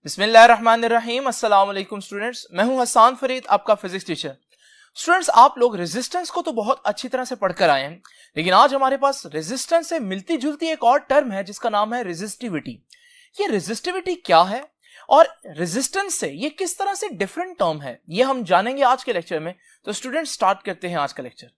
बिस्मिल्लाहिर्रहमानिर्रहीम। अस्सलाम वालेकुम स्टूडेंट्स, मैं हूं हसन फरीद, आपका फिजिक्स टीचर। स्टूडेंट्स, आप लोग रेजिस्टेंस को तो बहुत अच्छी तरह से पढ़कर आए हैं, लेकिन आज हमारे पास रेजिस्टेंस से मिलती जुलती एक और टर्म है जिसका नाम है रेजिस्टिविटी। ये रेजिस्टिविटी क्या है और रेजिस्टेंस से ये किस तरह से डिफरेंट टर्म है, ये हम जानेंगे आज के लेक्चर में। तो स्टूडेंट्स, स्टार्ट करते हैं आज का लेक्चर।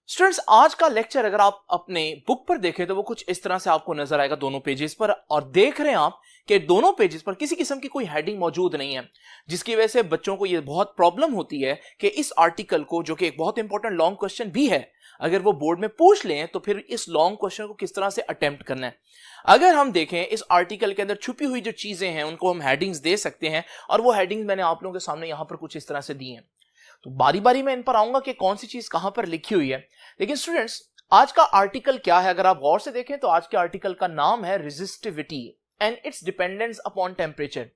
स्टूडेंट्स, आज का लेक्चर अगर आप अपने बुक पर देखें तो वो कुछ इस तरह से आपको नजर आएगा दोनों पेजेस पर, और देख रहे हैं आप कि दोनों पेजेस पर किसी किस्म की कोई हेडिंग मौजूद नहीं है, जिसकी वजह से बच्चों को ये बहुत प्रॉब्लम होती है कि इस आर्टिकल को, जो कि एक बहुत इंपॉर्टेंट लॉन्ग क्वेश्चन भी है, अगर वो बोर्ड में पूछ लें तो फिर इस लॉन्ग क्वेश्चन को किस तरह से अटेम्प्ट करना है। अगर हम देखें इस आर्टिकल के अंदर छुपी हुई जो चीजें हैं उनको हम हेडिंग्स दे सकते हैं, और वो हेडिंग्स मैंने आप लोगों के सामने यहां पर कुछ इस तरह से दी हैं। तो बारी बारी मैं इन पर आऊंगा कि कौन सी चीज कहां पर लिखी हुई है। लेकिन स्टूडेंट्स, आज का आर्टिकल क्या है, अगर आप गौर से देखें तो आज के आर्टिकल का नाम है resistivity and it's dependence upon temperature.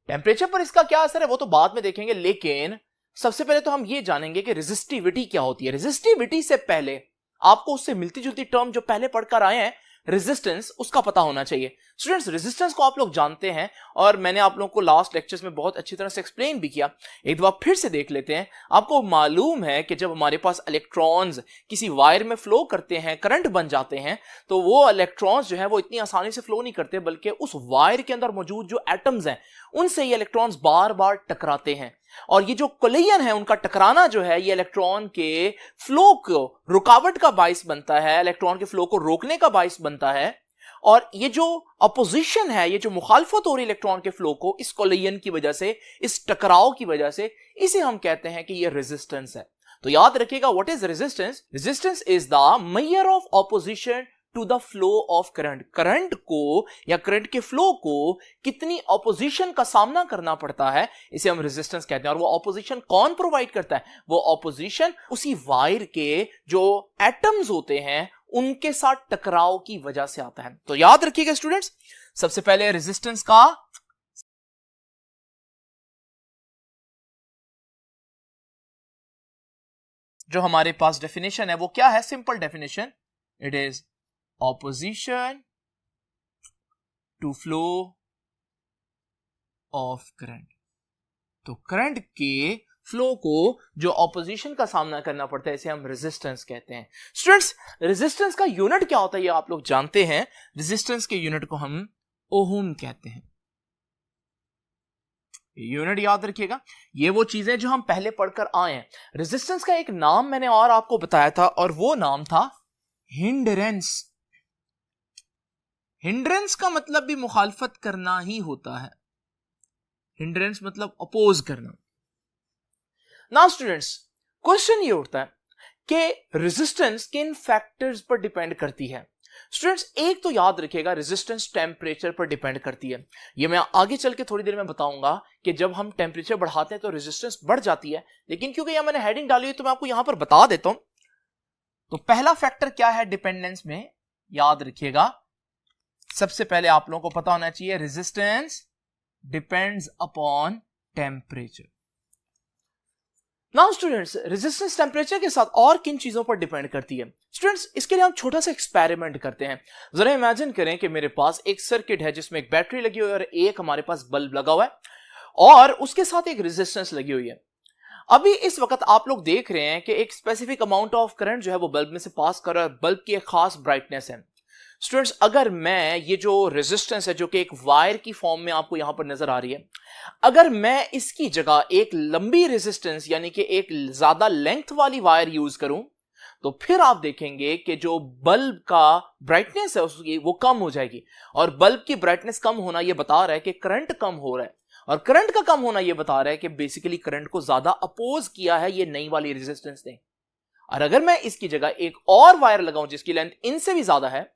Temperature पर इसका क्या असर है वो तो बाद में देखेंगे, लेकिन सबसे पहले तो हम ये जानेंगे कि रेजिस्टिविटी क्या होती है। रेजिस्टिविटी से पहले आपको उससे मिलती जुलती टर्म जो पहले पढ़कर आए हैं, रेजिस्टेंस, उसका पता होना चाहिए। स्टूडेंट्स, रेजिस्टेंस को आप लोग जानते हैं और मैंने आप लोगों को लास्ट लेक्चर्स में बहुत अच्छी तरह से एक्सप्लेन भी किया। एक बार फिर से देख लेते हैं। आपको मालूम है कि जब हमारे पास इलेक्ट्रॉन्स किसी वायर में फ्लो करते हैं, करंट बन जाते हैं, तो वो इलेक्ट्रॉन्स जो है वो इतनी आसानी से फ्लो नहीं करते, बल्कि उस वायर के अंदर मौजूद जो एटम्स हैं उनसे ये इलेक्ट्रॉन्स बार बार टकराते हैं, और ये जो कोलिजन है उनका टकराना जो है ये इलेक्ट्रॉन के फ्लो को रुकावट का बाइस बनता है, इलेक्ट्रॉन के फ्लो को रोकने का बाइस बनता है। और ये जो अपोजिशन है, ये जो मुखालफत हो रही इलेक्ट्रॉन के फ्लो को, इस कोलिजन की वजह से, इस टकराव की वजह से, इसे हम कहते हैं कि ये रेजिस्टेंस है। तो याद रखिएगा, what is resistance? Resistance is the measure of opposition to the flow of current. Current को या करंट के फ्लो को कितनी ऑपोजिशन का सामना करना पड़ता है, इसे हम रेजिस्टेंस कहते हैं। और वो ऑपोजिशन कौन प्रोवाइड करता है? वो ऑपोजिशन उसी वायर के जो एटम्स होते हैं उनके साथ टकराव की वजह से आता है। तो याद रखिएगा स्टूडेंट्स, सबसे पहले रेजिस्टेंस का जो हमारे पास डेफिनेशन है वो क्या है? Simple definition, it is opposition to flow of current। तो करंट के फ्लो को जो ऑपोजिशन का सामना करना पड़ता है, इसे हम रेजिस्टेंस कहते हैं। स्टूडेंट्स, रेजिस्टेंस का यूनिट क्या होता है ये आप लोग जानते हैं। रेजिस्टेंस के यूनिट को हम ओहम कहते हैं। यूनिट याद रखिएगा, ये वो चीजें जो हम पहले पढ़कर आए हैं। रेजिस्टेंस का एक नाम मैंने और आपको बताया था, और वो नाम था हिंड्रेंस। हिंड्रेंस का मतलब भी मुखालफत करना ही होता है। हिंड्रेंस मतलब अपोज करना। नाउ स्टूडेंट्स, क्वेश्चन ये उठता है कि रेजिस्टेंस किन फैक्टर्स पर डिपेंड करती है। स्टूडेंट्स, एक तो याद रखिएगा, रेजिस्टेंस टेम्परेचर पर डिपेंड करती है। ये मैं आगे चल के थोड़ी देर में बताऊंगा कि जब हम टेम्परेचर बढ़ाते हैं तो रेजिस्टेंस बढ़ जाती है, लेकिन क्योंकि यहां मैंने हेडिंग डाली हुई तो मैं आपको यहां पर बता देता हूं। तो पहला फैक्टर क्या है डिपेंडेंस में, याद रखिएगा, सबसे पहले आप लोगों को पता होना चाहिए, resistance depends upon temperature. Now students, resistance temperature के साथ और किन चीजों पर डिपेंड करती है? स्टूडेंट्स, इसके लिए हम छोटा सा एक्सपेरिमेंट करते हैं। जरा इमेजिन करें कि मेरे पास एक सर्किट है जिसमें एक बैटरी लगी हुई है और एक हमारे पास बल्ब लगा हुआ है, और उसके साथ एक रेजिस्टेंस लगी हुई है। अभी इस वक्त आप लोग देख रहे हैं कि एक स्पेसिफिक अमाउंट ऑफ करंट जो है वो बल्ब में से पास कर रहा है, बल्ब की एक खास ब्राइटनेस है। स्टूडेंट्स, अगर मैं ये जो रेजिस्टेंस है जो कि एक वायर की फॉर्म में आपको यहां पर नजर आ रही है, अगर मैं इसकी जगह एक लंबी रेजिस्टेंस यानी कि एक ज्यादा लेंथ वाली वायर यूज करूं, तो फिर आप देखेंगे कि जो बल्ब का ब्राइटनेस है उसकी वो कम हो जाएगी। और बल्ब की ब्राइटनेस कम होना यह बता रहा है कि करंट कम हो रहा है, और करंट का कम होना यह बता रहा है कि बेसिकली करंट को ज्यादा अपोज किया है ये नई वाली रेजिस्टेंस ने। और अगर मैं इसकी जगह एक और वायर लगाऊं जिसकी लेंथ इनसे भी ज्यादा है,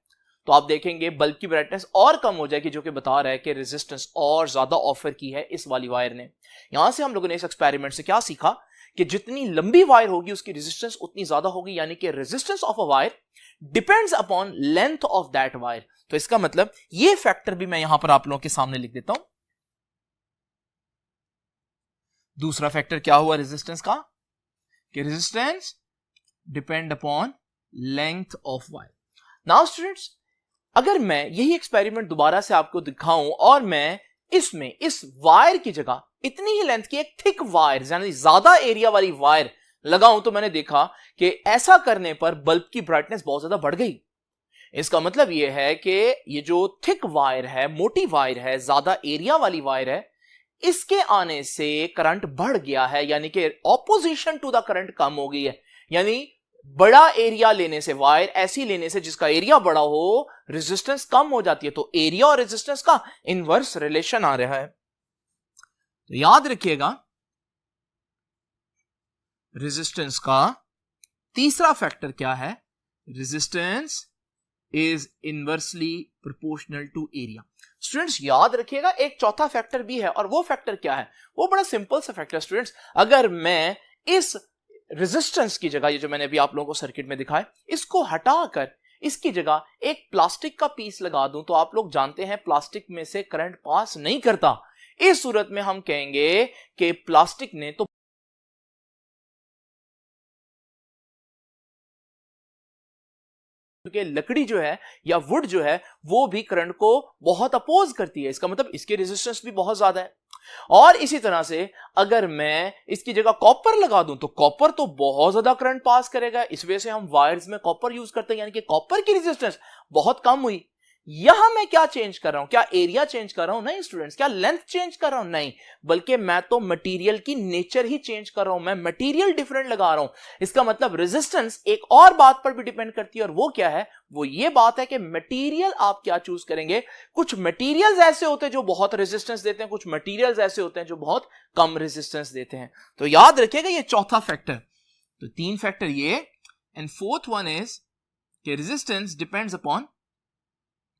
तो आप देखेंगे बल्ब की ब्राइटनेस और कम हो जाएगी, जो कि बता रहा है कि रेजिस्टेंस और ज्यादा ऑफर की है इस वाली वायर ने। यहां से हम लोगों ने इस एक्सपेरिमेंट से क्या सीखा कि जितनी लंबी वायर होगी उसकी रेजिस्टेंस उतनी ज्यादा होगी, यानी कि resistance of a wire depends upon length of that wire. तो इसका मतलब ये फैक्टर भी मैं यहां पर आप लोगों के सामने लिख देता हूं। दूसरा फैक्टर क्या हुआ रेजिस्टेंस का, कि resistance depend upon length of wire. Now students, अगर मैं यही एक्सपेरिमेंट दोबारा से आपको दिखाऊं और मैं इसमें इस वायर की जगह इतनी ही लेंथ की एक थिक वायर यानी ज्यादा एरिया वाली वायर लगाऊं, तो मैंने देखा कि ऐसा करने पर बल्ब की ब्राइटनेस बहुत ज्यादा बढ़ गई। इसका मतलब यह है कि ये जो थिक वायर है, मोटी वायर है, ज्यादा एरिया वाली वायर है, इसके आने से करंट बढ़ गया है, यानी कि ऑपोजिशन टू द करंट कम हो गई है। यानी बड़ा एरिया लेने से, वायर ऐसी लेने से जिसका एरिया बड़ा हो, रेजिस्टेंस कम हो जाती है। तो एरिया और रेजिस्टेंस का इनवर्स रिलेशन आ रहा है। तो याद रखिएगा, रेजिस्टेंस का तीसरा फैक्टर क्या है? Resistance is inversely proportional to area. Students याद रखिएगा, एक चौथा फैक्टर भी है, और वो फैक्टर क्या है? वो बड़ा सिंपल सा फैक्टर स्टूडेंट्स, अगर मैं इस रेजिस्टेंस की जगह, ये जो मैंने अभी आप लोगों को सर्किट में दिखाया, इसको हटाकर इसकी जगह एक प्लास्टिक का पीस लगा दूं, तो आप लोग जानते हैं प्लास्टिक में से करंट पास नहीं करता। इस सूरत में हम कहेंगे कि प्लास्टिक ने तो क्योंकि लकड़ी जो है या वुड जो है वो भी करंट को बहुत अपोज करती है। इसका मतलब इसके रेजिस्टेंस भी बहुत ज्यादा है। और इसी तरह से अगर मैं इसकी जगह कॉपर लगा दूं, तो कॉपर तो बहुत ज्यादा करंट पास करेगा। इस वजह से हम वायर्स में कॉपर यूज करते हैं, यानी कि कॉपर की रेजिस्टेंस बहुत कम हुई। यहां मैं क्या चेंज कर रहा हूं? क्या एरिया चेंज कर रहा हूं? नहीं स्टूडेंट्स। क्या लेंथ चेंज कर रहा हूं? नहीं, बल्कि मैं तो मटेरियल की नेचर ही चेंज कर रहा हूं। मैं मटेरियल डिफरेंट लगा रहा हूं। इसका मतलब रेजिस्टेंस एक और बात पर भी डिपेंड करती है, और वो क्या है? वो ये बात है कि मटेरियल आप क्या चूज करेंगे। कुछ मटेरियल्स ऐसे होते हैं जो बहुत रेजिस्टेंस देते हैं, कुछ मटेरियल्स ऐसे होते हैं जो बहुत कम रेजिस्टेंस देते हैं। तो याद रखिएगा ये चौथा फैक्टर। तो तीन फैक्टर ये, एंड फोर्थ वन इज कि resistance depends upon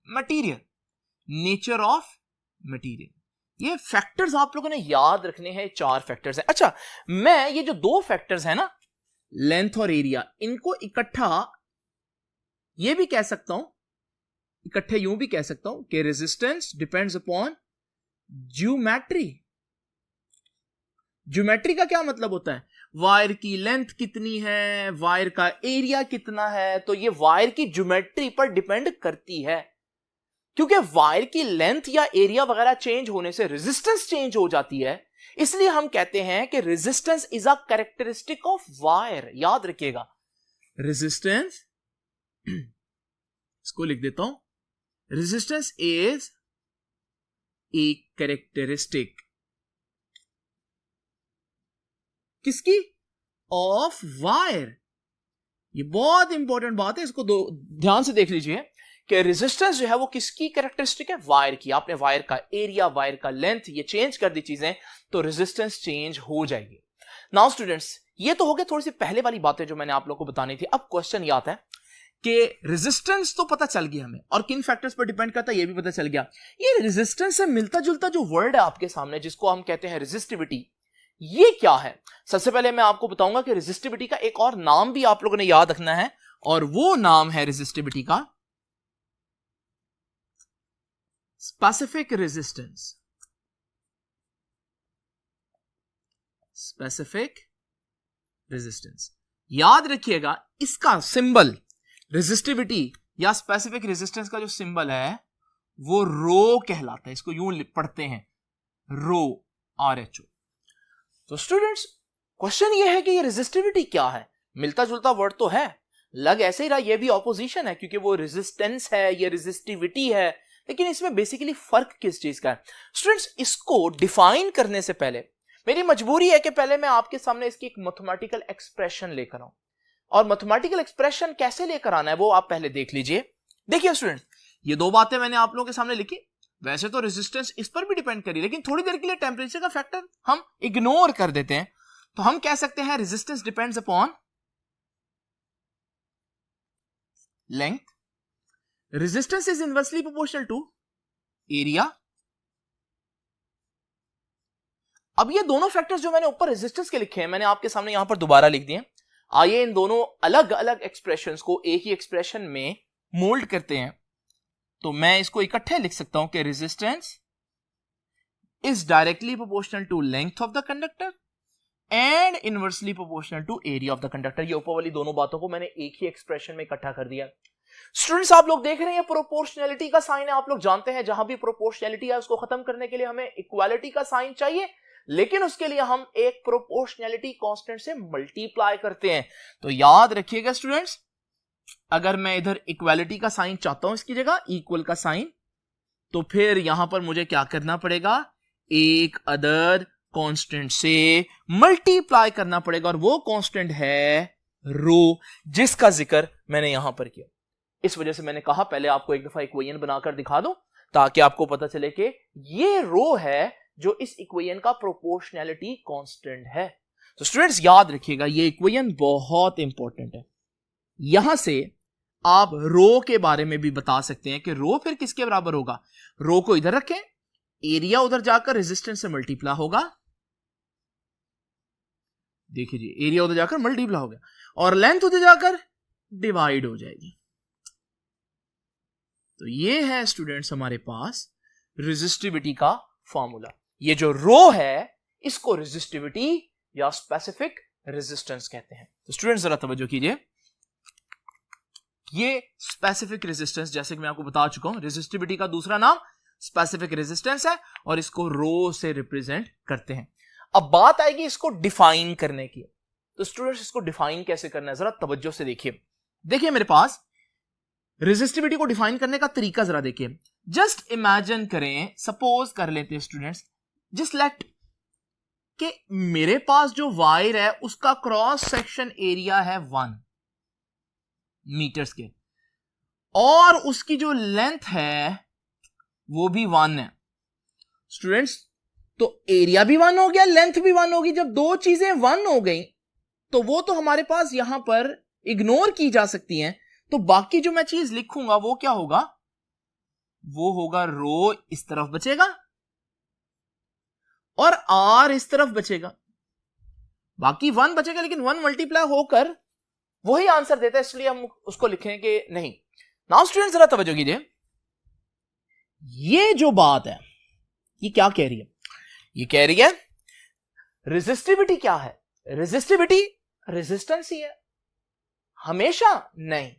material, nature of material. ये फैक्टर्स आप लोगों ने याद रखने हैं। चार फैक्टर्स हैं। अच्छा, मैं ये जो दो फैक्टर्स हैं ना, लेंथ और एरिया, इनको इकट्ठा ये भी कह सकता हूं, इकट्ठे यूं भी कह सकता हूं कि resistance depends upon geometry. Geometry का क्या मतलब होता है? वायर की लेंथ कितनी है, वायर का एरिया कितना है, तो ये वायर की ज्योमेट्री पर डिपेंड करती है। क्योंकि वायर की लेंथ या एरिया वगैरह चेंज होने से रेजिस्टेंस चेंज हो जाती है, इसलिए हम कहते हैं कि resistance is a characteristic of wire. याद रखिएगा, रेजिस्टेंस, इसको लिख देता हूं, रेजिस्टेंस इज ए कैरेक्टरिस्टिक किसकी? Of wire. ये बहुत इंपॉर्टेंट बात है, इसको ध्यान से देख लीजिए कि रेजिस्टेंस जो है वो किसकी कैरेक्टरिस्टिक है? वायर की। आपने वायर का एरिया, वायर का लेंथ ये चेंज कर दी चीजें, तो रेजिस्टेंस चेंज हो जाएगी। नाउ स्टूडेंट्स, ये तो हो गया थोड़ी सी पहले वाली बातें जो मैंने आप लोगों को बतानी थी। अब क्वेश्चन ये आता है कि रेजिस्टेंस तो पता चल गया हमें, और किन फैक्टर्स पर डिपेंड करता है ये भी पता चल गया। ये रेजिस्टेंस से मिलता जुलता जो वर्ड है आपके सामने, जिसको हम कहते हैं रेजिस्टिविटी, ये क्या है? सबसे पहले मैं आपको बताऊंगा कि रेजिस्टिविटी का एक और नाम भी आप लोगों ने याद रखना है, और वो नाम है रेजिस्टिविटी का स्पेसिफिक रेजिस्टेंस। स्पेसिफिक रेजिस्टेंस, याद रखिएगा इसका सिंबल, रेजिस्टिविटी या स्पेसिफिक रेजिस्टेंस का जो सिंबल है वो रो कहलाता है। इसको यूं पढ़ते हैं, रो, RHO। तो स्टूडेंट्स, क्वेश्चन ये है कि ये रेजिस्टिविटी क्या है? मिलता जुलता वर्ड तो है, लग ऐसे ही रहा ये भी ऑपोजिशन है, क्योंकि वो रेजिस्टेंस है, ये रेजिस्टिविटी है, लेकिन इसमें बेसिकली फर्क किस चीज का है? स्टूडेंट्स, इसको डिफाइन करने से पहले मेरी मजबूरी है कि पहले मैं आपके सामने इसकी एक मैथमेटिकल एक्सप्रेशन लेकर आऊं, और मैथमेटिकल एक्सप्रेशन कैसे लेकर आना है वो आप पहले देख लीजिए। देखिए स्टूडेंट्स, ये दो बातें मैंने आप लोगों के सामने लिखी। वैसे तो रेजिस्टेंस इस पर भी डिपेंड करी, लेकिन थोड़ी देर के लिए टेम्परेचर का फैक्टर हम इग्नोर कर देते हैं, तो हम कह सकते हैं resistance depends upon length, resistance is inversely proportional to area. अब ये दोनों फैक्टर्स जो मैंने ऊपर रेजिस्टेंस के लिखे हैं, मैंने आपके सामने यहां पर दोबारा लिख दिए। आइए इन दोनों अलग अलग एक्सप्रेशंस को एक ही एक्सप्रेशन में मोल्ड करते हैं। तो मैं इसको इकट्ठे लिख सकता हूं कि resistance is directly proportional to length of the conductor and inversely proportional to area of the conductor. ये ऊपर वाली दोनों बातों को मैंने एक ही एक्सप्रेशन में इकट्ठा कर दिया। स्टूडेंट्स आप लोग देख रहे हैं प्रोपोर्शनैलिटी का साइन है। आप लोग जानते हैं जहां भी प्रोपोर्शनैलिटी है उसको खत्म करने के लिए हमें इक्वालिटी का साइन चाहिए, लेकिन उसके लिए हम एक प्रोपोर्शनैलिटी कांस्टेंट से मल्टीप्लाई करते हैं। तो याद रखिएगा स्टूडेंट्स, अगर मैं इधर इक्वालिटी का साइन चाहता हूं इसकी जगह इक्वल का साइन, तो फिर यहां पर मुझे क्या करना पड़ेगा, एक अदर कांस्टेंट से मल्टीप्लाई करना पड़ेगा, और वो कांस्टेंट है रो, जिसका जिक्र मैंने यहां पर किया। इस वजह से मैंने कहा पहले आपको एक दफा इक्वेशन बनाकर दिखा दूं ताकि आपको पता चले कि ये रो है जो इस इक्वेशन का प्रोपोर्शनैलिटी कांस्टेंट है। तो स्टूडेंट्स याद रखिएगा ये इक्वेशन बहुत इंपॉर्टेंट है। यहां से आप रो के बारे में भी बता सकते हैं कि रो फिर किसके बराबर होगा। रो को इधर रखें, एरिया उधर जाकर रेजिस्टेंस से मल्टीप्लाई होगा, देखिए जी एरिया उधर जाकर मल्टीप्लाई हो गया, और लेंथ उधर जाकर डिवाइड हो जाएगी। तो ये है स्टूडेंट्स हमारे पास रेजिस्टिविटी का फॉर्मूला। ये जो रो है इसको रेजिस्टिविटी या स्पेसिफिक रेजिस्टेंस कहते हैं। तो स्टूडेंट्स जरा तवज्जो कीजिए, ये स्पेसिफिक रेजिस्टेंस जैसे कि मैं आपको बता चुका हूं, रेजिस्टिविटी का दूसरा नाम स्पेसिफिक रेजिस्टेंस है, और इसको रो से रिप्रेजेंट करते हैं। अब बात आएगी इसको डिफाइन करने की। तो स्टूडेंट्स इसको डिफाइन कैसे करना है जरा तवज्जो से देखिए। देखिए मेरे पास रेजिस्टिविटी को डिफाइन करने का तरीका जरा देखिए। जस्ट इमेजिन करें, सपोज कर लेते हैं स्टूडेंट्स, जस्ट लेट कि मेरे पास जो वायर है उसका क्रॉस सेक्शन एरिया है 1 मीटर स्क्वायर, और उसकी जो लेंथ है वो भी 1 है। स्टूडेंट्स तो एरिया भी 1 हो गया, लेंथ भी 1 होगी। जब दो चीजें 1 हो गई तो वो तो हमारे पास यहां पर इग्नोर की जा सकती हैं। तो बाकी जो मैं चीज लिखूंगा वो क्या होगा, वो होगा रो इस तरफ बचेगा और आर इस तरफ बचेगा। बाकी 1 बचेगा, लेकिन 1 मल्टीप्लाई होकर वही आंसर देता है, इसलिए हम उसको लिखेंगे नहीं। नाउ स्टूडेंट जरा तवज्जो कीजिए, ये जो बात है ये क्या कह रही है, ये कह रही है रेजिस्टिविटी क्या है। रेजिस्टिविटी रेजिस्टेंस ही है हमेशा नहीं।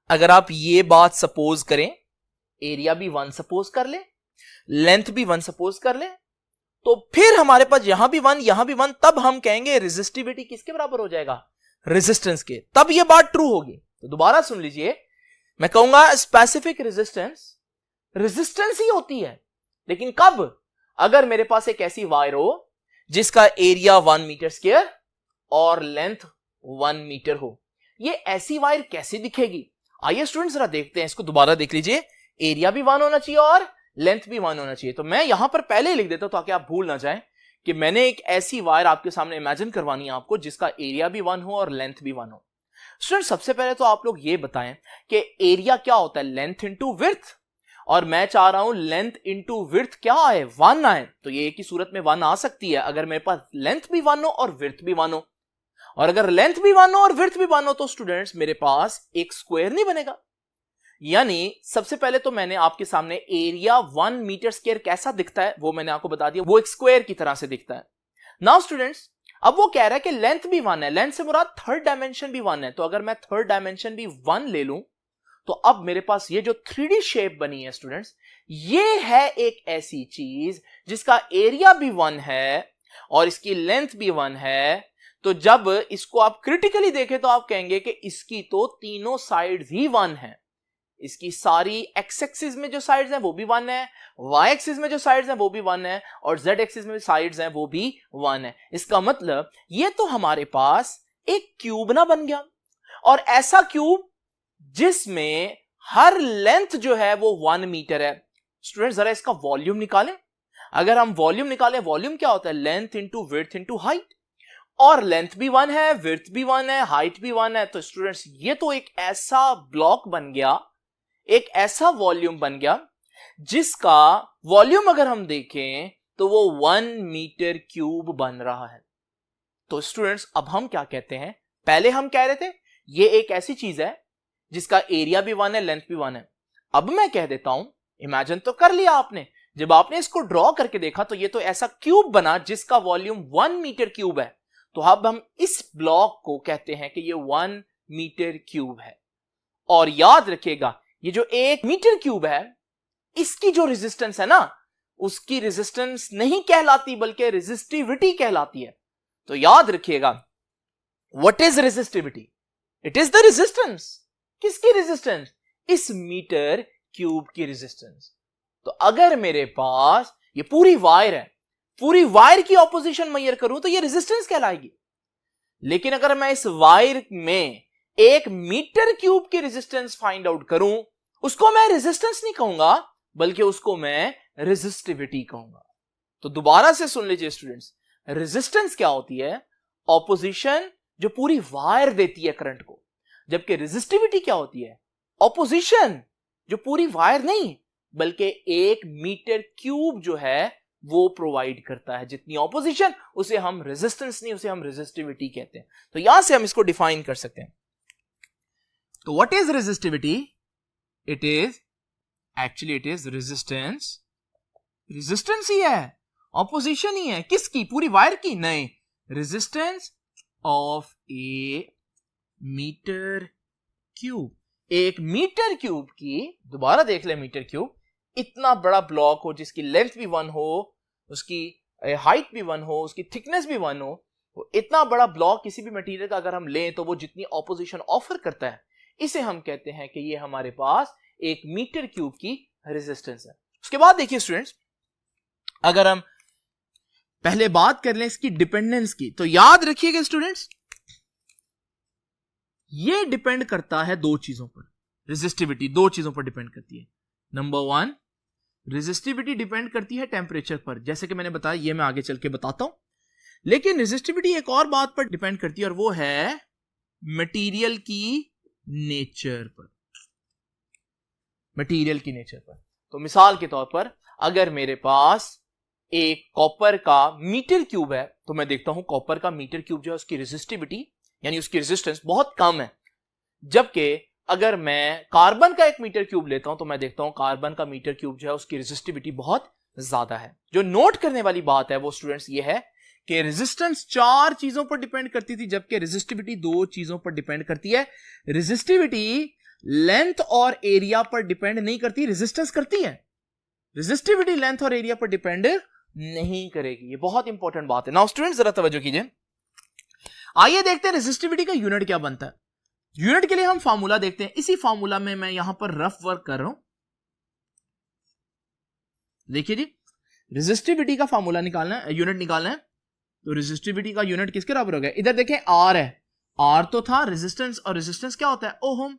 अगर आप ये बात सपोज करें, एरिया भी 1 सपोज कर ले, लेंथ भी 1 सपोज कर ले, तो फिर हमारे पास यहां भी 1 यहां भी 1, तब हम कहेंगे रेजिस्टिविटी किसके बराबर हो जाएगा, रेजिस्टेंस के। तब ये बात ट्रू होगी। तो दोबारा सुन लीजिए, मैं कहूंगा स्पेसिफिक रेजिस्टेंस रेजिस्टेंस ही होती है, लेकिन कब, अगर मेरे पास एक ऐसी वायर हो जिसका एरिया 1 मीटर स्क्वायर और लेंथ 1 मीटर हो। ये ऐसी वायर कैसे दिखेगी, आइए स्टूडेंट्स जरा देखते हैं। इसको दोबारा देख लीजिए, एरिया भी 1 होना चाहिए और लेंथ भी 1 होना चाहिए। तो मैं यहां पर पहले ही लिख देता हूं ताकि आप भूल ना जाएं कि मैंने एक ऐसी वायर आपके सामने इमेजिन करवानी है आपको जिसका एरिया भी 1 हो और लेंथ भी 1 हो। स्टूडेंट सबसे पहले तो आप लोग ये बताएं कि एरिया क्या होता है, लेंथ इंटू विड्थ, और मैं चाह रहा हूं लेंथ इंटू विड्थ क्या आए, 1 आए। तो ये एक ही सूरत में 1 आ सकती है, अगर मेरे पास लेंथ भी 1 हो और विड्थ भी 1 हो। और अगर लेंथ भी 1 हो और विड्थ भी 1 हो तो स्टूडेंट्स मेरे पास एक स्क्वायर नहीं बनेगा। यानी सबसे पहले तो मैंने आपके सामने एरिया 1 मीटर स्क्वायर कैसा दिखता है वो मैंने आपको बता दिया, वो एक स्क्वायर की तरह से दिखता है। नाउ स्टूडेंट्स अब वो कह रहा है कि लेंथ भी 1 है, लेंथ से मुराद थर्ड डायमेंशन भी 1 है। तो अगर मैं थर्ड डायमेंशन भी 1 ले लूं तो अब मेरे पास ये जो 3D शेप बनी है स्टूडेंट्स, ये है एक ऐसी चीज जिसका एरिया भी 1 है और इसकी लेंथ भी 1 है। तो जब इसको आप क्रिटिकली देखें तो आप कहेंगे कि इसकी तो तीनों साइड्स ही 1 है। इसकी सारी एक्स एक्सिस में जो साइड्स हैं वो भी 1 है, वाई एक्सिस में जो साइड्स हैं वो भी 1 है, और जेड एक्सिस में साइड्स हैं वो भी 1 है। इसका मतलब ये तो हमारे पास एक क्यूब ना बन गया, और ऐसा क्यूब जिसमें हर लेंथ जो है वो 1 मीटर है। स्टूडेंट जरा इसका वॉल्यूम निकालें। अगर हम वॉल्यूम निकालें, वॉल्यूम क्या होता है, length into width into height, और लेंथ भी 1 है, विड्थ भी 1 है, हाइट भी 1 है। तो स्टूडेंट्स ये तो एक ऐसा ब्लॉक बन गया, एक ऐसा वॉल्यूम बन गया जिसका वॉल्यूम अगर हम देखें तो वो 1 मीटर क्यूब बन रहा है। तो स्टूडेंट्स अब हम क्या कहते हैं, पहले हम कह रहे थे ये एक ऐसी चीज है जिसका एरिया भी 1 है, लेंथ भी 1 है। अब मैं कह देता हूं, इमेजिन तो कर लिया आपने, जब आपने इसको ड्रॉ करके देखा तो ये तो ऐसा क्यूब बना जिसका वॉल्यूम 1 मीटर क्यूब है। तो अब हम इस ब्लॉक को कहते हैं कि ये 1 मीटर क्यूब है। और याद रखिएगा ये जो 1 मीटर क्यूब है इसकी जो रेजिस्टेंस है ना उसकी रेजिस्टेंस नहीं कहलाती बल्कि रेजिस्टिविटी कहलाती है। तो याद रखिएगा what is resistivity? It is the resistance. किसकी रेजिस्टेंस? इस मीटर क्यूब की रेजिस्टेंस। तो अगर मेरे पास ये पूरी वायर है, पूरी वायर की ऑपोजिशन मेजर करूं तो ये रेजिस्टेंस कहलाएगी। लेकिन अगर मैं इस वायर में 1 मीटर क्यूब की रेजिस्टेंस फाइंड आउट करूं उसको मैं रेजिस्टेंस नहीं कहूंगा बल्कि उसको मैं रेजिस्टिविटी कहूंगा। तो दोबारा से सुन लीजिए स्टूडेंट्स, रेजिस्टेंस क्या होती है? ऑपोजिशन जो पूरी वायर देती है करंट को। जबकि रेजिस्टिविटी क्या होती है? ऑपोजिशन जो पूरी वायर नहीं बल्कि 1 मीटर क्यूब जो है वो प्रोवाइड करता है। जितनी ऑपोजिशन उसे हम रेजिस्टेंस नहीं, उसे हम रेजिस्टिविटी कहते हैं। तो यहां से हम इसको डिफाइन कर सकते हैं। तो what is resistivity? It is resistance. Resistance ही है, ऑपोजिशन ही है। किसकी? पूरी वायर की? नहीं, resistance of a metre cube. 1 metre cube की, दोबारा देख ले, मीटर क्यूब इतना बड़ा ब्लॉक हो जिसकी लेंथ भी 1 हो, उसकी हाइट भी 1 हो, उसकी थिकनेस भी 1 हो, वो इतना बड़ा ब्लॉक किसी भी मटेरियल का अगर हम लें तो वो जितनी ऑपोजिशन ऑफर करता है इसे हम कहते हैं कि ये हमारे पास 1 मीटर क्यूब की रेजिस्टेंस है। उसके बाद देखिए स्टूडेंट्स, अगर हम पहले बात कर लें इसकी डिपेंडेंस की, तो याद रखिएगा स्टूडेंट्स ये डिपेंड करता है 2 चीजों पर। रेजिस्टिविटी 2 चीजों पर डिपेंड करती है। नंबर 1, रेजिस्टिविटी डिपेंड करती है टेम्परेचर पर, जैसे कि मैंने बताया, ये मैं आगे चल के बताता हूं। लेकिन रेजिस्टिविटी एक और बात पर डिपेंड करती है और वो है मटेरियल की नेचर पर। मटेरियल की नेचर पर। तो मिसाल के तौर पर अगर मेरे पास एक कॉपर का मीटर क्यूब है तो मैं देखता हूं कॉपर का मीटर क्यूब जो है उसकी रेजिस्टिविटी यानी उसकी रेजिस्टेंस बहुत कम है। जबकि अगर मैं कार्बन का 1 मीटर क्यूब लेता हूं तो मैं देखता हूं कार्बन का मीटर क्यूब जो है उसकी रेजिस्टिविटी बहुत ज्यादा है। जो नोट करने वाली बात है वो स्टूडेंट्स ये है कि रेजिस्टेंस 4 चीजों पर डिपेंड करती थी जबकि रेजिस्टिविटी 2 चीजों पर डिपेंड करती है। रेजिस्टिविटी लेंथ और एरिया पर डिपेंड नहीं करती, रेजिस्टेंस करती है। रेजिस्टिविटी लेंथ और एरिया पर डिपेंड नहीं करेगी। ये बहुत इंपॉर्टेंट बात है। नाउ स्टूडेंट्स जरा तवज्जो कीजिए, आइए देखते हैं रेजिस्टिविटी का यूनिट क्या बनता है। यूनिट के लिए हम फार्मूला देखते हैं। इसी फार्मूला में मैं यहां पर रफ वर्क कर रहा हूं। देखिए जी, रेजिस्टिविटी का फार्मूला निकालना है, यूनिट निकालना है। तो रेजिस्टिविटी का यूनिट किसके बराबर हो गया? इधर देखें आर है, आर तो था रेजिस्टेंस, और रेजिस्टेंस क्या होता है? ओहम।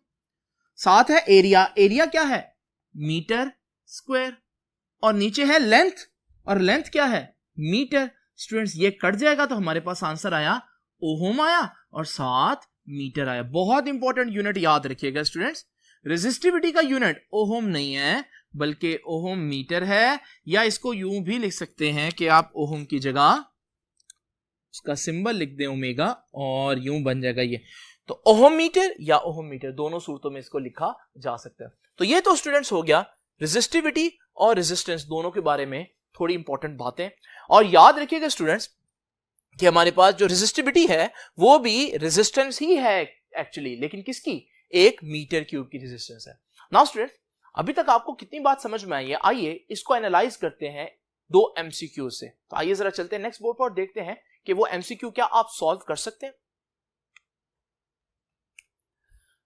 साथ है एरिया, एरिया क्या है? Metre square. और नीचे है लेंथ, और लेंथ क्या है? मीटर। स्टूडेंट्स ये कट जाएगा तो हमारे पास आंसर आया ओहम आया और साथ मीटर आया। बहुत इंपॉर्टेंट यूनिट याद रखिएगा स्टूडेंट्स, रेजिस्टिविटी का यूनिट ओहम नहीं है बल्कि ओहम मीटर है। या इसको यूं भी लिख सकते हैं कि आप ओहम की जगह उसका सिंबल लिख दें ओमेगा और यूं बन जाएगा ये। तो ओहम मीटर या ओहम मीटर दोनों सूरतों में इसको लिखा जा सकता है। तो ये तो स्टूडेंट्स हो गया रेजिस्टिविटी और रेजिस्टेंस दोनों के बारे में थोड़ी इंपॉर्टेंट बातें। और याद रखिएगा स्टूडेंट्स कि हमारे पास जो रेजिस्टिविटी है वो भी रेजिस्टेंस ही है एक्चुअली, लेकिन किसकी? 1 मीटर क्यूब की रेजिस्टेंस है। नाउ स्टूडेंट, अभी तक आपको कितनी बात समझ में आई है? आइए इसको एनालाइज करते हैं 2 एमसीक्यू से। तो आइए जरा चलते हैं नेक्स्ट बोर्ड पर और देखते हैं कि वो एमसीक्यू क्या आप सॉल्व कर सकते हैं।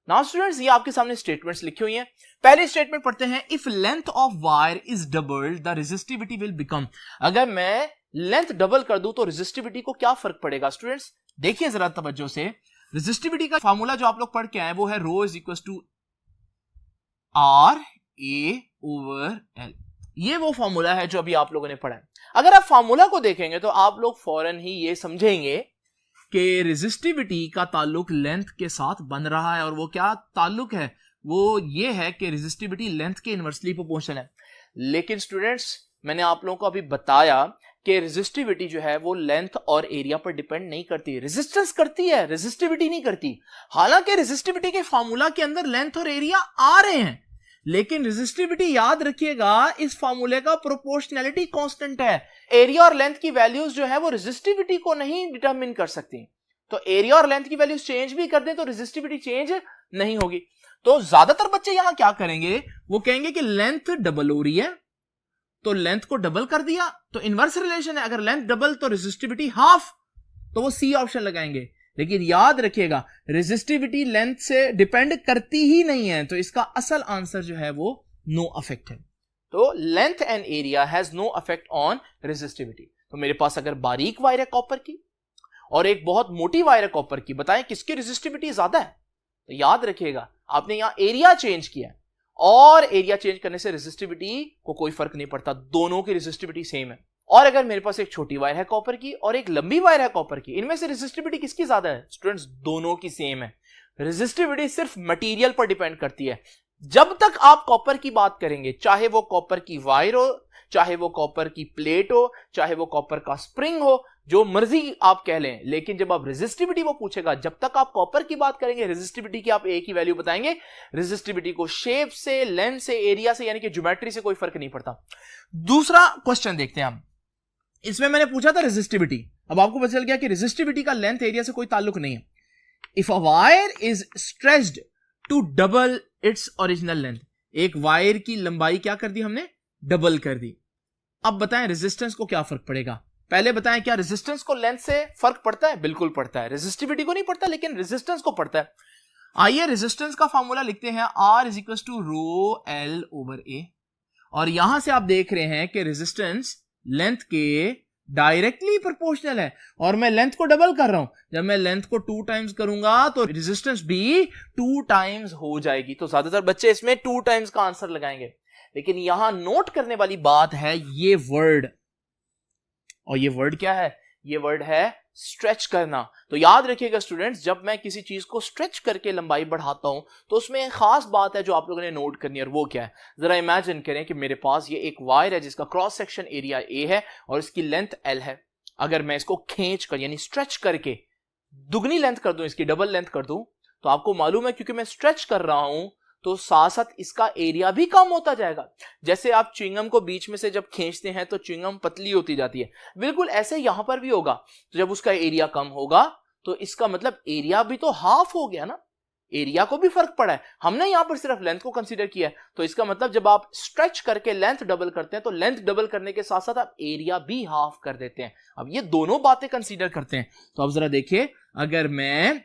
नाउ स्टूडेंट्स, ये आपके सामने स्टेटमेंट्स लिखी हुई हैं। पहले स्टेटमेंट पढ़ते हैं, if length of wire is doubled the resistivity will become. अगर मैं लेंथ डबल कर दूं तो रेजिस्टिविटी को क्या फर्क पड़ेगा? स्टूडेंट्स देखिए जरा तवज्जो से, रेजिस्टिविटी का फार्मूला जो आप लोग पढ़ के आए वो है rho is equal to R A over L. ये वो फार्मूला है जो अभी आप लोगों ने पढ़ा है। अगर आप फार्मूला को देखेंगे तो आप लोग फौरन ही ये समझेंगे कि रेजिस्टिविटी का ताल्लुक लेंथ के साथ बन रहा है। और वो क्या ताल्लुक है? वो ये है कि रेजिस्टिविटी लेंथ के इनवर्सली प्रोपोर्शनल है। लेकिन स्टूडेंट्स मैंने आप लोगों को अभी बताया कि रेजिस्टिविटी जो है वो लेंथ और एरिया पर डिपेंड नहीं करती, रेजिस्टेंस करती है, रेजिस्टिविटी नहीं करती। हालांकि रेजिस्टिविटी के फार्मूला के अंदर लेंथ और एरिया आ रहे हैं, लेकिन रेजिस्टिविटी याद रखिएगा इस फार्मूले का प्रोपोर्शनैलिटी कांस्टेंट है। एरिया और लेंथ की वैल्यूज जो है वो रेजिस्टिविटी को नहीं डिटरमिन कर सकती। तो एरिया और लेंथ की वैल्यूज चेंज भी कर दें तो रेजिस्टिविटी चेंज नहीं होगी। तो ज्यादातर बच्चे यहां क्या करेंगे, वो कहेंगे कि लेंथ डबल हो रही है तो लेंथ को डबल कर दिया, तो इनवर्स रिलेशन है, अगर लेंथ डबल तो रेजिस्टिविटी हाफ, तो वो सी ऑप्शन लगाएंगे। लेकिन याद रखिएगा रेजिस्टिविटी लेंथ से डिपेंड करती ही नहीं है, तो इसका असल आंसर जो है वो नो अफेक्ट है। तो length and area has no effect on resistivity. तो मेरे पास अगर बारीक वायर है कॉपर की और एक बहुत मोटी वायर है कॉपर की, बताएं किसकी रेजिस्टिविटी ज्यादा है? तो याद रखिएगा आपने यहां एरिया चेंज किया और एरिया चेंज करने से रेजिस्टिविटी को कोई फर्क नहीं पड़ता, दोनों की रेजिस्टिविटी सेम है। और अगर मेरे पास एक छोटी वायर है कॉपर की और एक लंबी वायर है कॉपर की, इनमें से रेजिस्टिविटी किसकी ज्यादा है? स्टूडेंट्स दोनों की सेम है। रेजिस्टिविटी सिर्फ मटेरियल पर डिपेंड करती है। जब तक आप कॉपर की बात करेंगे, चाहे वो कॉपर की वायर हो, चाहे वो कॉपर की प्लेट हो, चाहे वो कॉपर का स्प्रिंग हो, जो मर्जी आप कह लें, लेकिन जब आप रेजिस्टिविटी वो पूछेगा, जब तक आप कॉपर की बात करेंगे रेजिस्टिविटी की आप एक ही वैल्यू बताएंगे। रेजिस्टिविटी को शेप से, लेंथ से, एरिया से यानी कि ज्योमेट्री से कोई फर्क नहीं पड़ता। दूसरा क्वेश्चन देखते हैं हम। इसमें मैंने पूछा था रेजिस्टिविटी, अब आपको पता चल गया कि रेजिस्टिविटी का लेंथ एरिया से कोई ताल्लुक नहीं है। If a wire is stretched to double its original length, एक वायर की लंबाई क्या कर दी हमने? डबल कर दी। अब बताएं रेजिस्टेंस को क्या फर्क पड़ेगा? पहले बताएं क्या रेजिस्टेंस को लेंथ से फर्क पड़ता है? बिल्कुल पड़ता है। रेजिस्टिविटी को नहीं पड़ता लेकिन रेजिस्टेंस को पड़ता है। आइए रेजिस्टेंस का फॉर्मूला लिखते हैं, R is equal to rho L over A. और यहां से आप देख रहे हैं कि रेजिस्टेंस लेंथ के डायरेक्टली प्रोपोर्शनल है और मैं लेंथ को डबल कर रहा हूं। जब मैं लेंथ को 2 टाइम्स करूंगा तो रेजिस्टेंस भी 2 टाइम्स हो जाएगी। तो ज्यादातर बच्चे इसमें 2 टाइम्स का आंसर लगाएंगे, लेकिन यहां नोट करने वाली बात है ये वर्ड, और ये वर्ड क्या है? ये वर्ड है स्ट्रेच करना। तो याद रखिएगा स्टूडेंट्स, जब मैं किसी चीज को स्ट्रेच करके लंबाई बढ़ाता हूं तो उसमें एक खास बात है जो आप लोगों ने नोट करनी है, और वो क्या है? जरा इमेजिन करें कि मेरे पास ये एक वायर है जिसका क्रॉस सेक्शन एरिया ए है और इसकी लेंथ एल है। अगर मैं इसको खींच कर यानी स्ट्रेच करके दुगनी लेंथ कर दूं, इसकी डबल लेंथ कर दूं, तो आपको मालूम है क्योंकि मैं स्ट्रेच कर रहा हूं तो साथ साथ इसका एरिया भी कम होता जाएगा। जैसे आप च्युइंगम को बीच में से जब खींचते हैं तो च्युइंगम पतली होती जाती है, बिल्कुल ऐसे यहां पर भी होगा। तो जब उसका एरिया कम होगा तो इसका मतलब एरिया भी तो हाफ हो गया ना, एरिया को भी फर्क पड़ा है। हमने यहां पर सिर्फ लेंथ को कंसीडर किया है, तो इसका मतलब जब आप स्ट्रेच करके लेंथ डबल करते हैं तो लेंथ डबल करने के साथ साथ आप एरिया भी हाफ कर देते हैं। अब ये दोनों बातें कंसीडर करते हैं। तो अब जरा देखिए, अगर मैं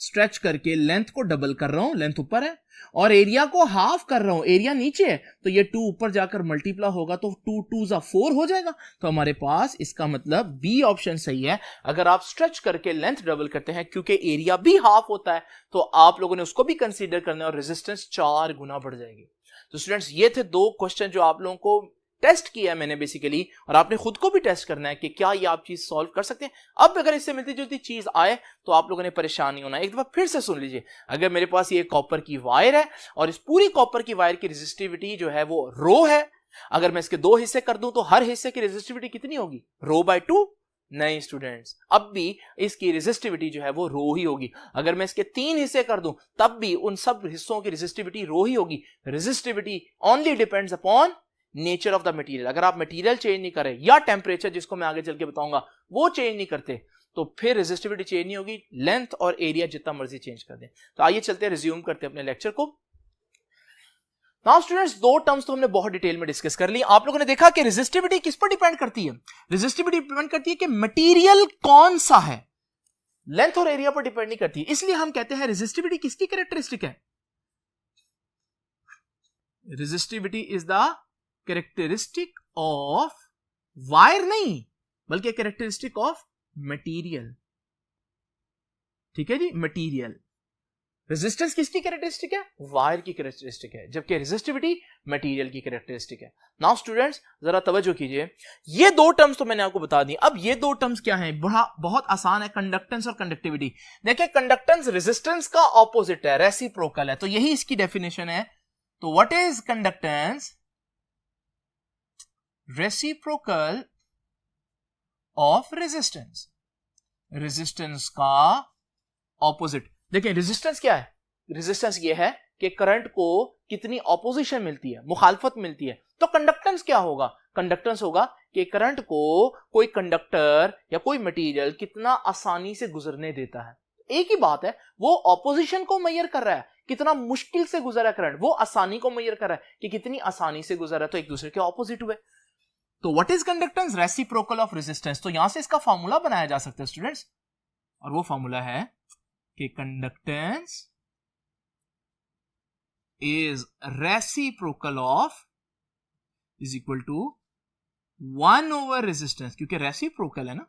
स्ट्रेच करके लेंथ को डबल कर रहा हूं, लेंथ ऊपर है, और एरिया को हाफ कर रहा हूं, एरिया नीचे है, तो ये 2 ऊपर जाकर मल्टीप्लाई होगा तो 2 2 4 हो जाएगा। तो हमारे पास इसका मतलब बी ऑप्शन सही है। अगर आप स्ट्रेच करके लेंथ डबल करते हैं, क्योंकि एरिया भी हाफ होता है, तो आप लोगों ने उसको भी कंसीडर करना है और रेजिस्टेंस 4 गुना बढ़ जाएगी। तो स्टूडेंट्स ये थे 2 क्वेश्चन जो आप लोगों को टेस्ट किया है मैंने बेसिकली, और आपने खुद को भी टेस्ट करना है कि क्या ये आप चीज सॉल्व कर सकते हैं। अब अगर इससे मिलती जुलती चीज आए तो आप लोगों ने परेशान नहीं होना। एक दफा फिर से सुन लीजिए, अगर मेरे पास ये कॉपर की वायर है और इस पूरी कॉपर की वायर की रेजिस्टिविटी जो है वो रो है, अगर मैं इसके 2 हिस्से कर दूं तो हर हिस्से की रेजिस्टिविटी कितनी होगी? रो बाय 2? नहीं स्टूडेंट्स, अब भी इसकी रेजिस्टिविटी जो है वो रो ही होगी। अगर मैं इसके 3 हिस्से कर दूं तब भी उन सब हिस्सों की रेजिस्टिविटी रो ही होगी। Resistivity only depends upon nature of the material. अगर आप मटेरियल चेंज नहीं करें या टेम्परेचर, जिसको मैं आगे चल के बताऊंगा, वो चेंज नहीं करते, तो फिर रेजिस्टिविटी चेंज नहीं होगी। लेंथ और एरिया जितना मर्जी चेंज कर दें। तो आइए चलते हैं, रिज्यूम करते हैं अपने लेक्चर को। नाउ स्टूडेंट्स, 2 टर्म्स तो हमने बहुत डिटेल में डिस्कस कर ली। आप लोगों ने देखा कि रेजिस्टिविटी किस पर डिपेंड करती है? रेजिस्टिविटी डिपेंड करती है कि मटेरियल कौन सा है, लेंथ और एरिया पर डिपेंड नहीं करती। इसलिए हम कहते हैं रेजिस्टिविटी किसकी कैरेक्टरिस्टिक है? Resistivity is the characteristic of wire, नहीं बल्कि कैरेक्टरिस्टिक ऑफ मटेरियल। ठीक है जी, मटेरियल। रेजिस्टेंस किसकी कैरेक्टरिस्टिक है? वायर की कैरेक्टरिस्टिक है, जबकि रेजिस्टिविटी मटेरियल की कैरेक्टरिस्टिक है। नाउ स्टूडेंट्स जरा तवज्जो कीजिए, ये 2 टर्म्स तो मैंने आपको बता दी। अब ये 2 टर्म्स क्या हैं? बहुत आसान है, कंडक्टेंस और कंडक्टिविटी। देखिए, कंडक्टेंस रेजिस्टेंस का ऑपोजिट है, रेसिप्रोकल है, तो यही इसकी डेफिनेशन है। तो what is conductance? Reciprocal of resistance. Resistance का ऑपोजिट। देखिए रेजिस्टेंस क्या है? रेजिस्टेंस ये है कि करंट को कितनी ऑपोजिशन मिलती है, मुखालफत मिलती है। तो कंडक्टेंस क्या होगा? कंडक्टेंस होगा कि करंट को कोई कंडक्टर या कोई मटेरियल कितना आसानी से गुजरने देता है। एक ही बात है, वो ऑपोजिशन को मेजर कर रहा है कितना मुश्किल से गुजरा करंट, वो आसानी को मेजर कर रहा है कि कितनी आसानी से गुजरा, तो एक दूसरे के ऑपोजिट हुए। तो what is conductance? Reciprocal of resistance. तो यहां से इसका फॉर्मूला बनाया जा सकता है स्टूडेंट्स, और वो फॉर्मूला है कि conductance is reciprocal of is equal to 1 over resistance, क्योंकि रेसिप्रोकल है ना।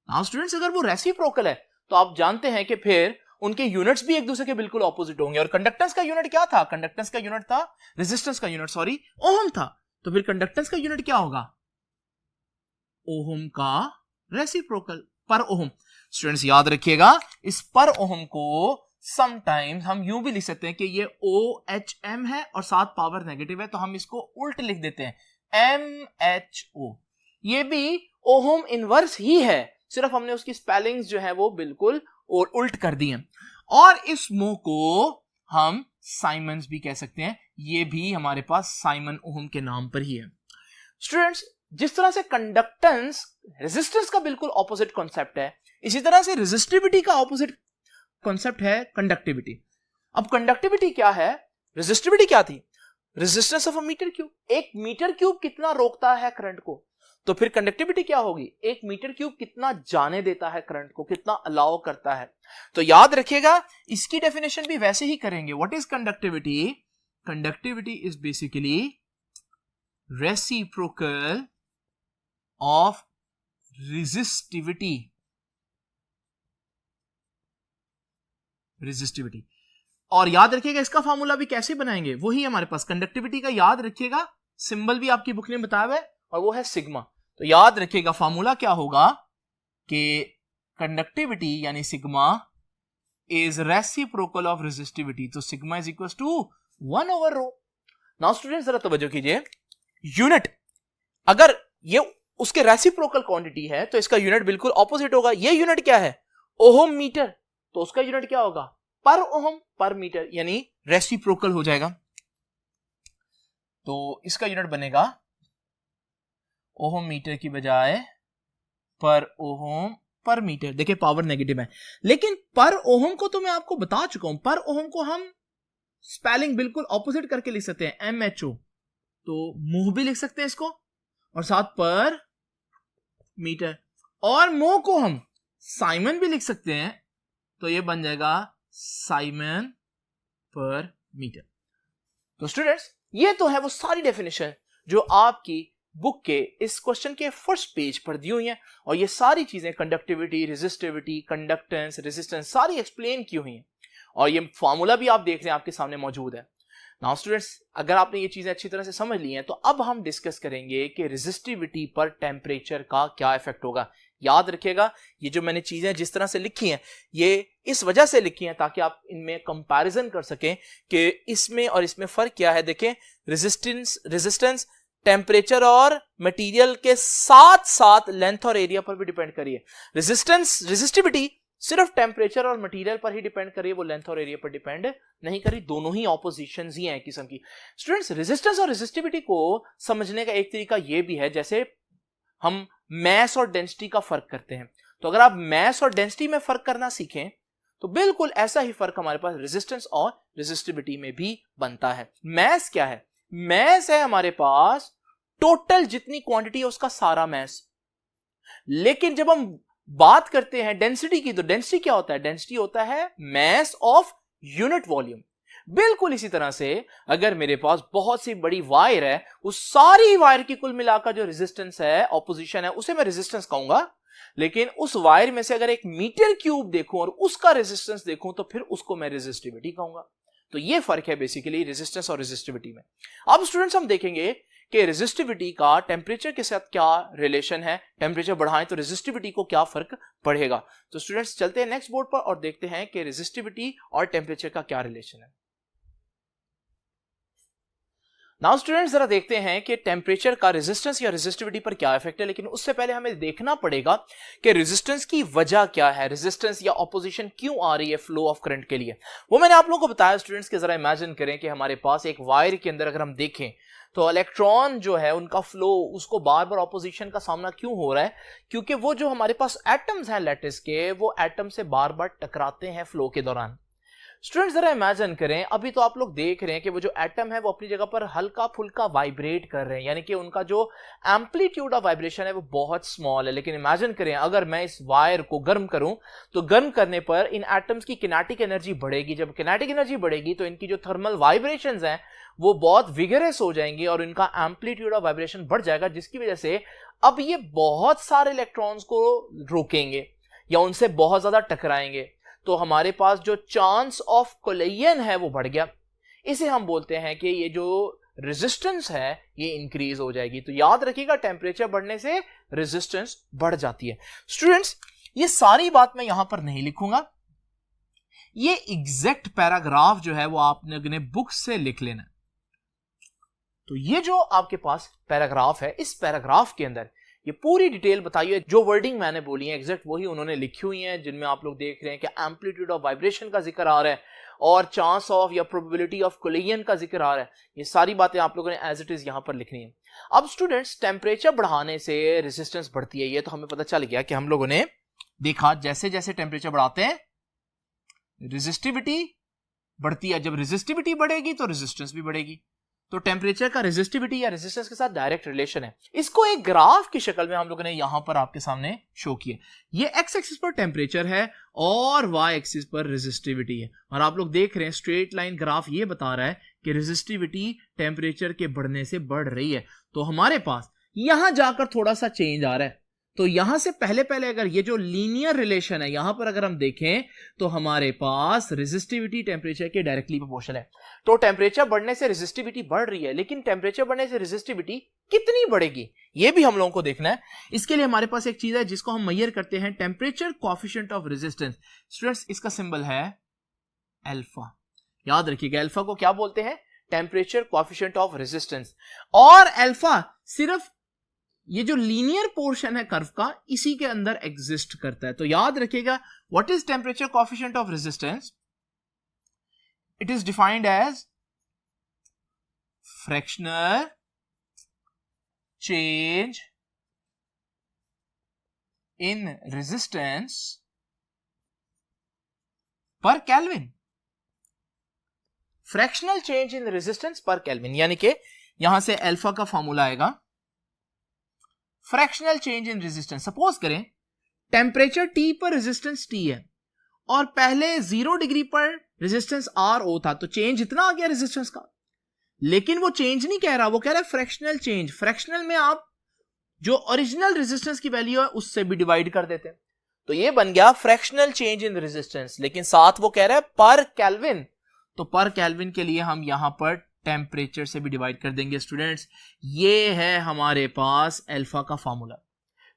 नाउ स्टूडेंट्स, अगर वो रेसिप्रोकल है तो आप जानते हैं कि फिर उनके यूनिट्स भी एक दूसरे के बिल्कुल ऑपोजिट होंगे। और कंडक्टेंस का यूनिट क्या था? कंडक्टेंस का यूनिट था, रेजिस्टेंस का यूनिट सॉरी, ओहम था। तो फिर कंडक्टेंस का यूनिट क्या होगा? ओहम का रेसिप्रोकल, पर ओहम। स्टूडेंट्स याद रखिएगा, इस पर ओहम को समटाइम्स हम यूं भी लिख सकते हैं कि ये OHM है और साथ पावर नेगेटिव है, तो हम इसको उल्ट लिख देते हैं MHO। ये भी ओहम इनवर्स ही है, सिर्फ हमने उसकी स्पेलिंग्स जो है वो बिल्कुल और उल्ट कर दी हैं। और इस मो को हम साइमन्स भी कह सकते हैं, ये भी हमारे पास साइमन ओहम के नाम पर ही है। स्टूडेंट्स, जिस तरह से कंडक्टेंस रेजिस्टेंस का बिल्कुल ऑपोजिट कॉन्सेप्ट है, इसी तरह से रेजिस्टिविटी का ऑपोजिट कॉन्सेप्ट है कंडक्टिविटी। अब कंडक्टिविटी क्या है? रेजिस्टिविटी क्या थी? Resistance of a metre cube. एक मीटर क्यूब कितना रोकता है करंट को, तो फिर कंडक्टिविटी क्या होगी? एक मीटर क्यूब कितना जाने देता है करंट को, कितना अलाउ करता है। तो याद रखिएगा, इसकी डेफिनेशन भी वैसे ही करेंगे। What is conductivity? Conductivity is basically reciprocal of resistivity. Resistivity. और याद रखिएगा, इसका फॉर्मूला भी कैसे बनाएंगे, वही हमारे पास कंडक्टिविटी का। याद रखिएगा, सिंबल भी आपकी बुक में बताया हुआ है और वो है सिग्मा। तो याद रखिएगा फॉर्मूला क्या होगा कि कंडक्टिविटी यानी sigma is reciprocal of resistivity. तो sigma is equal to 1 over rho. Now students जरा तवज्जो कीजिए, यूनिट अगर ये उसके रेसिप्रोकल क्वांटिटी है तो इसका यूनिट बिल्कुल ऑपोजिट होगा। ये यूनिट क्या है? ओहम मीटर, तो उसका यूनिट क्या होगा? पर ओहम पर मीटर, यानी रेसिप्रोकल हो जाएगा। तो इसका यूनिट बनेगा ओहम मीटर की बजाय पर ओहम पर मीटर। देखिए पावर नेगेटिव है, लेकिन पर ओहम को तो मैं आपको बता चुका हूं, पर ओहम को हम स्पेलिंग बिल्कुल ऑपोजिट करके लिख सकते हैं, MHO। तो मुंह भी लिख सकते हैं इसको, और साथ पर मीटर। और मो को हम साइमन भी लिख सकते हैं, तो ये बन जाएगा साइमन पर मीटर। तो स्टूडेंट्स, ये तो है वो सारी डेफिनेशन जो आपकी बुक के इस क्वेश्चन के फर्स्ट पेज पर दी हुई हैं, और ये सारी चीजें कंडक्टिविटी, रेजिस्टिविटी, कंडक्टेंस, रेजिस्टेंस सारी एक्सप्लेन की हुई हैं, और ये फॉर्मूला भी आप देख रहे हैं आपके सामने मौजूद है। नाउ स्टूडेंट्स, अगर आपने ये चीजें अच्छी तरह से समझ ली हैं तो अब हम डिस्कस करेंगे कि रेजिस्टिविटी पर टेम्परेचर का क्या इफेक्ट होगा। याद रखिएगा, ये जो मैंने चीजें जिस तरह से लिखी हैं, ये इस वजह से लिखी हैं ताकि आप इनमें कंपैरिजन कर सकें कि इसमें और इसमें फर्क क्या है। देखें, रेजिस्टेंस टेम्परेचर और मटेरियल के साथ साथ लेंथ और एरिया पर भी डिपेंड करिए। रेजिस्टिविटी सिर्फ टेम्परेचर और मटेरियल पर ही डिपेंड करिए, वो लेंथ और एरिया पर डिपेंड नहीं करी। दोनों ही ऑपोजिशंस ही हैं एक किस्म की। स्टूडेंट्स, रेजिस्टेंस और रेजिस्टिविटी को समझने का एक तरीका ये भी है, जैसे हम मैस और डेंसिटी का फर्क करते हैं, तो अगर आप मैस और डेंसिटी में फर्क करना सीखें तो बिल्कुल ऐसा ही फर्क हमारे पास रेजिस्टेंस और रेजिस्टिविटी में भी बनता है। मैस क्या है? मैस है हमारे पास टोटल जितनी क्वांटिटी है उसका सारा मैस। लेकिन जब हम बात करते हैं डेंसिटी की, तो डेंसिटी क्या होता है? डेंसिटी होता है मैस ऑफ यूनिट वॉल्यूम। बिल्कुल इसी तरह से अगर मेरे पास बहुत सी बड़ी वायर है, उस सारी वायर की कुल मिलाकर जो रेजिस्टेंस है, ऑपोजिशन है, उसे मैं रेजिस्टेंस कहूंगा। लेकिन उस वायर में से अगर एक मीटर क्यूब देखूं और उसका रेजिस्टेंस देखूं तो फिर उसको मैं रेजिस्टिविटी कहूंगा। तो ये फर्क है बेसिकली रेजिस्टेंस और रेजिस्टिविटी में। अब स्टूडेंट्स, हम देखेंगे कि रेजिस्टिविटी का टेम्परेचर के साथ क्या रिलेशन है। टेम्परेचर बढ़ाएं तो रेजिस्टिविटी को क्या फर्क पड़ेगा। तो स्टूडेंट्स, चलते हैं नेक्स्ट बोर्ड पर और देखते हैं कि रेजिस्टिविटी और टेम्परेचर का क्या रिलेशन है। नाउ स्टूडेंट्स, जरा देखते हैं कि टेम्परेचर का रेजिस्टेंस या रेजिस्टिविटी पर क्या इफेक्ट है। लेकिन उससे पहले हमें देखना पड़ेगा कि रेजिस्टेंस की वजह क्या है, रेजिस्टेंस या ऑपोजिशन क्यों आ रही है फ्लो ऑफ करंट के लिए। वो मैंने आप लोगों को बताया स्टूडेंट्स कि जरा इमेजिन करें कि हमारे पास एक वायर के अंदर अगर हम देखें तो इलेक्ट्रॉन जो है उनका फ्लो, उसको बार बार ऑपोजिशन का सामना क्यों हो रहा है? क्योंकि वो जो हमारे पास एटम्स हैं लैटिस के, वो एटम से बार बार टकराते हैं फ्लो के दौरान। स्टूडेंट्स जरा इमेजिन करें, अभी तो आप लोग देख रहे हैं कि वो जो एटम है वो अपनी जगह पर हल्का फुल्का वाइब्रेट कर रहे हैं, यानी कि उनका जो एम्पलीट्यूड ऑफ वाइब्रेशन है वो बहुत स्मॉल है। लेकिन इमेजिन करें अगर मैं इस वायर को गर्म करूं तो गर्म करने पर इन एटम्स की किनेटिक एनर्जी बढ़ेगी। जब किनेटिक एनर्जी बढ़ेगी तो इनकी जो थर्मल वाइब्रेशंस हैं वो बहुत विगरस हो जाएंगी और इनका एम्पलीट्यूड ऑफ वाइब्रेशन बढ़ जाएगा, जिसकी वजह से अब ये बहुत सारे इलेक्ट्रॉन्स को रोकेंगे या उनसे बहुत ज्यादा टकराएंगे। तो हमारे पास जो चांस ऑफ कोलिजन है वो बढ़ गया। इसे हम बोलते हैं कि ये जो रेजिस्टेंस है ये इंक्रीज हो जाएगी। तो याद रखिएगा टेम्परेचर बढ़ने से रेजिस्टेंस बढ़ जाती है। स्टूडेंट्स ये सारी बात मैं यहां पर नहीं लिखूंगा, ये एग्जैक्ट पैराग्राफ जो है वो आपने बुक से लिख लेना। तो ये जो आपके पास पैराग्राफ है, इस पैराग्राफ के अंदर ये पूरी डिटेल बताइए। जो वर्डिंग मैंने बोली है एग्जैक्ट वही उन्होंने लिखी हुई है, जिनमें आप लोग देख रहे हैं कि एम्पलीट्यूड ऑफ वाइब्रेशन का जिक्र आ रहा है और चांस ऑफ या प्रोबेबिलिटी ऑफ कोलिजन का जिक्र आ रहा है। ये सारी बातें आप लोगों ने एज इट इज यहां पर लिखनी है। अब स्टूडेंट्स टेम्परेचर बढ़ाने से रेजिस्टेंस बढ़ती है, ये तो हमें पता चल गया कि हम लोगों ने देखा जैसे जैसे टेम्परेचर बढ़ाते हैं रेजिस्टिविटी बढ़ती है। जब रेजिस्टिविटी बढ़ेगी तो रेजिस्टेंस भी बढ़ेगी। तो टेम्परेचर का रेजिस्टिविटी या रेजिस्टेंस के साथ डायरेक्ट रिलेशन है। इसको एक ग्राफ की शक्ल में हम लोगों ने यहां पर आपके सामने शो किया। ये एक्स एक्सिस पर टेम्परेचर है और वाई एक्सिस पर रेजिस्टिविटी है, और आप लोग देख रहे हैं स्ट्रेट लाइन ग्राफ ये बता रहा है कि रेजिस्टिविटी टेम्परेचर के बढ़ने से बढ़ रही है। तो हमारे पास यहां जाकर थोड़ा सा चेंज आ रहा है। तो यहां से पहले अगर ये जो लीनियर रिलेशन है यहां पर अगर हम देखें तो हमारे पास रेजिस्टिविटी टेम्परेचर के डायरेक्टली प्रोपोर्शनल है। तो टेम्परेचर बढ़ने से रेजिस्टिविटी बढ़ रही है, लेकिन टेम्परेचर बढ़ने से रेजिस्टिविटी कितनी बढ़ेगी ये भी हम लोगों को देखना है। इसके लिए हमारे पास एक चीज है जिसको हम मेजर करते हैं, temperature coefficient of resistance. Students इसका सिंबल है अल्फा। याद रखिएगा अल्फा को क्या बोलते हैं, टेम्परेचर कोएफिशिएंट ऑफ रेजिस्टेंस। और अल्फा सिर्फ ये जो लीनियर पोर्शन है कर्व का इसी के अंदर एग्जिस्ट करता है। तो याद रखिएगा what is temperature coefficient of resistance, it is defined as fractional change in resistance per kelvin. Fractional change in resistance per kelvin, यानी कि यहां से अल्फा का फॉर्मूला आएगा fractional change in resistance. Suppose करें टेम्परेचर T पर resistance T है और पहले 0 डिग्री पर रेजिस्टेंस RO था, तो चेंज इतना आ गया रेजिस्टेंस का। लेकिन वो चेंज नहीं कह रहा, वो कह रहा है फ्रैक्शनल चेंज। फ्रैक्शनल में आप जो ओरिजिनल रेजिस्टेंस की वैल्यू है उससे भी डिवाइड कर देते हैं, तो ये बन गया फ्रैक्शनल चेंज इन रेजिस्टेंस। लेकिन साथ वो कह रहा है पर केल्विन, तो पर केल्विन के लिए हम यहां पर टेम्परेचर से भी डिवाइड कर देंगे। स्टूडेंट्स ये है हमारे पास अल्फा का फॉर्मूला।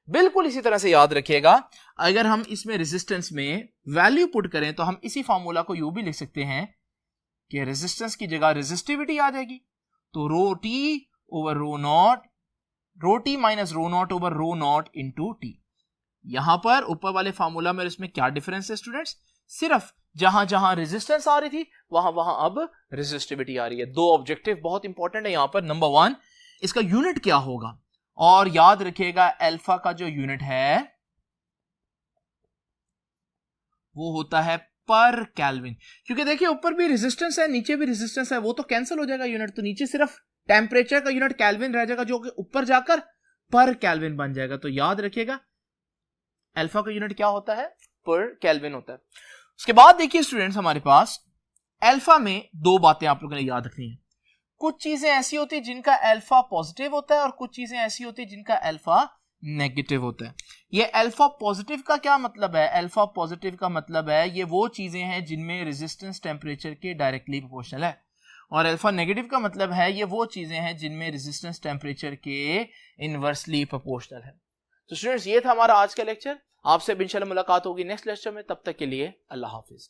बिल्कुल इसी तरह से याद रखिएगा, अगर हम इसमें रेजिस्टेंस में वैल्यू पुट करें तो हम इसी फॉर्मूला को यूं भी लिख सकते हैं कि रेजिस्टेंस की जगह रेजिस्टिविटी आ जाएगी, तो rho T over rho naught, rho T minus rho naught over rho naught into T. यहां पर ऊपर वाले फॉर्मूला में इसमें क्या डिफरेंस है स्टूडेंट्स, सिर्फ जहां जहां रेजिस्टेंस आ रही थी वहां वहां अब रेजिस्टिविटी आ रही है। दो ऑब्जेक्टिव बहुत इंपॉर्टेंट है यहां पर। नंबर 1 इसका यूनिट क्या होगा, और याद रखिएगा अल्फा का जो यूनिट है वो होता है पर केल्विन, क्योंकि देखिए ऊपर भी रेजिस्टेंस है नीचे भी रेजिस्टेंस है, वो तो कैंसिल हो जाएगा यूनिट, तो नीचे सिर्फ टेम्परेचर का यूनिट केल्विन रह जाएगा जो कि ऊपर जाकर पर केल्विन बन जाएगा। तो याद रखिएगा अल्फा का यूनिट क्या होता है, पर केल्विन होता है। उसके बाद देखिए स्टूडेंट्स हमारे पास अल्फा में दो बातें आप लोगों ने याद रखनी है। कुछ चीजें ऐसी होती है जिनका अल्फा पॉजिटिव होता है और कुछ चीजें ऐसी होती है जिनका अल्फा नेगेटिव होता है। ये अल्फा पॉजिटिव का क्या मतलब है, अल्फा पॉजिटिव का मतलब है ये वो चीजें हैं जिनमें रेजिस्टेंस टेम्परेचर के डायरेक्टली प्रोपोर्शनल है, और अल्फा नेगेटिव का मतलब है ये वो चीजें हैं जिनमें रेजिस्टेंस टेम्परेचर के इनवर्सली प्रोपोर्शनल है। तो स्टूडेंट्स ये था हमारा आज का लेक्चर। आपसे इंशाल्लाह मुलाकात होगी नेक्स्ट लेक्चर में, तब तक के लिए अल्लाह हाफिज।